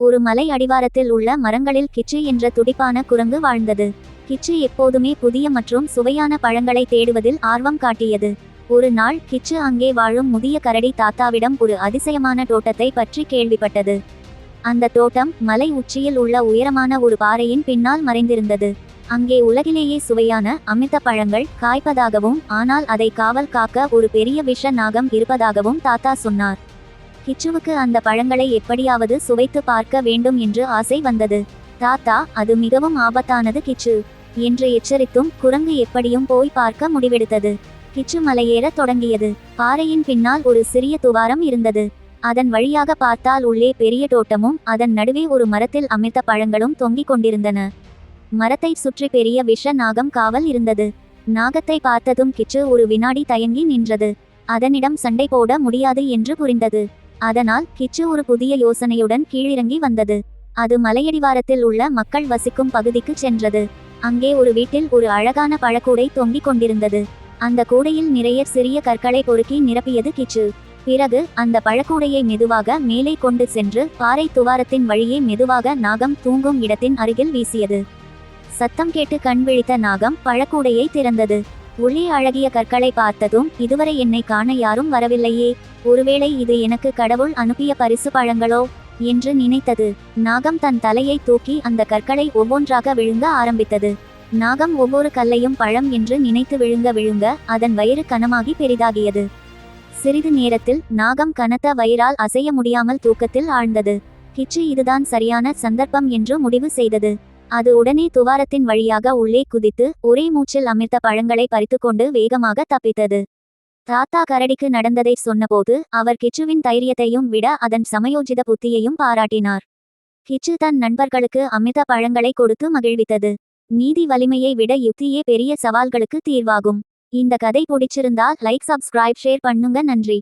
ஒரு மலை அடிவாரத்தில் உள்ள மரங்களில் கிச்சு என்ற துடிப்பான குரங்கு வாழ்ந்தது. கிச்சு எப்போதுமே புதிய மற்றும் சுவையான பழங்களை தேடுவதில் ஆர்வம் காட்டியது. ஒரு நாள் கிச்சு அங்கே வாழும் முதிய கரடி தாத்தாவிடம் ஒரு அதிசயமான தோட்டத்தை பற்றி கேள்விப்பட்டது. அந்த தோட்டம் மலை உச்சியில் உள்ள உயரமான ஒரு பாறையின் பின்னால் மறைந்திருந்தது. அங்கே உலகிலேயே சுவையான அமிர்த பழங்கள் காய்ப்பதாகவும் ஆனால் அதை காவல் காக்க ஒரு பெரிய விஷ நாகம் இருப்பதாகவும் தாத்தா சொன்னார். கிச்சுவுக்கு அந்த பழங்களை எப்படியாவது சுவைத்து பார்க்க வேண்டும் என்று ஆசை வந்தது. தாத்தா, அது மிகவும் ஆபத்தானது கிச்சு என்று எச்சரித்தும் குரங்கு எப்படியும் போய் பார்க்க முடிவெடுத்தது. கிச்சு மலையேற தொடங்கியது. பாறையின் பின்னால் ஒரு சிறிய துவாரம் இருந்தது. அதன் வழியாக பார்த்தால் உள்ளே பெரிய தோட்டமும் அதன் நடுவே ஒரு மரத்தில் அமிர்த பழங்களும் தொங்கிக் கொண்டிருந்தன. மரத்தை சுற்றி பெரிய விஷ நாகம் காவல் இருந்தது. நாகத்தை பார்த்ததும் கிச்சு ஒரு வினாடி தயங்கி நின்றது. அதனிடம் சண்டை போட முடியாது என்று புரிந்தது. அதனால் கிச்சு ஒரு புதிய யோசனையுடன் கீழிறங்கி வந்தது. அது மலையடிவாரத்தில் உள்ள மக்கள் வசிக்கும் பகுதிக்கு சென்றது. அங்கே ஒரு வீட்டில் ஒரு அழகான பழக்கூடை தொங்கிக் கொண்டிருந்தது. அந்த கூடையில் நிறைய சிறிய கற்களை பொறுக்கி நிரப்பியது கிச்சு. பிறகு அந்த பழக்கூடையை மெதுவாக மேலே கொண்டு சென்று பாறை துவாரத்தின் வழியே மெதுவாக நாகம் தூங்கும் இடத்தின் அருகில் வீசியது. சத்தம் கேட்டு கண் விழித்த நாகம் பழக்கூடையை திறந்தது. உள்ளே அழகிய கற்களை பார்த்ததும், இதுவரை என்னை காண யாரும் வரவில்லையே, ஒருவேளை இது எனக்கு கடவுள் அனுப்பிய பரிசு பழங்களோ என்று நினைத்தது. நாகம் தன் தலையை தூக்கி அந்த கற்களை ஒவ்வொன்றாக விழுங்க ஆரம்பித்தது. நாகம் ஒவ்வொரு கல்லையும் பழம் என்று நினைத்து விழுங்க விழுங்க அதன் வயிறு கனமாகி பெரிதாகியது. சிறிது நேரத்தில் நாகம் கனத்த வயிறால் அசைய முடியாமல் தூக்கத்தில் ஆழ்ந்தது. கிச்சு இதுதான் சரியான சந்தர்ப்பம் என்று முடிவு செய்தது. அது உடனே துவாரத்தின் வழியாக உள்ளே குதித்து ஒரே மூச்சில் அமிர்த பழங்களை பறித்துக்கொண்டு வேகமாக தப்பித்தது. தாத்தா கரடிக்கு நடந்ததை சொன்னபோது அவர் கிச்சுவின் தைரியத்தையும் விட அதன் சமயோஜித புத்தியையும் பாராட்டினார். கிச்சு தன் நண்பர்களுக்கு அமிர்த பழங்களை கொடுத்து மகிழ்வித்தது. நீதி வலிமையை விட யுக்தியே பெரிய சவால்களுக்கு தீர்வாகும். இந்த கதை பிடிச்சிருந்தா லைக், சப்ஸ்கிரைப், ஷேர் பண்ணுங்க. நன்றி.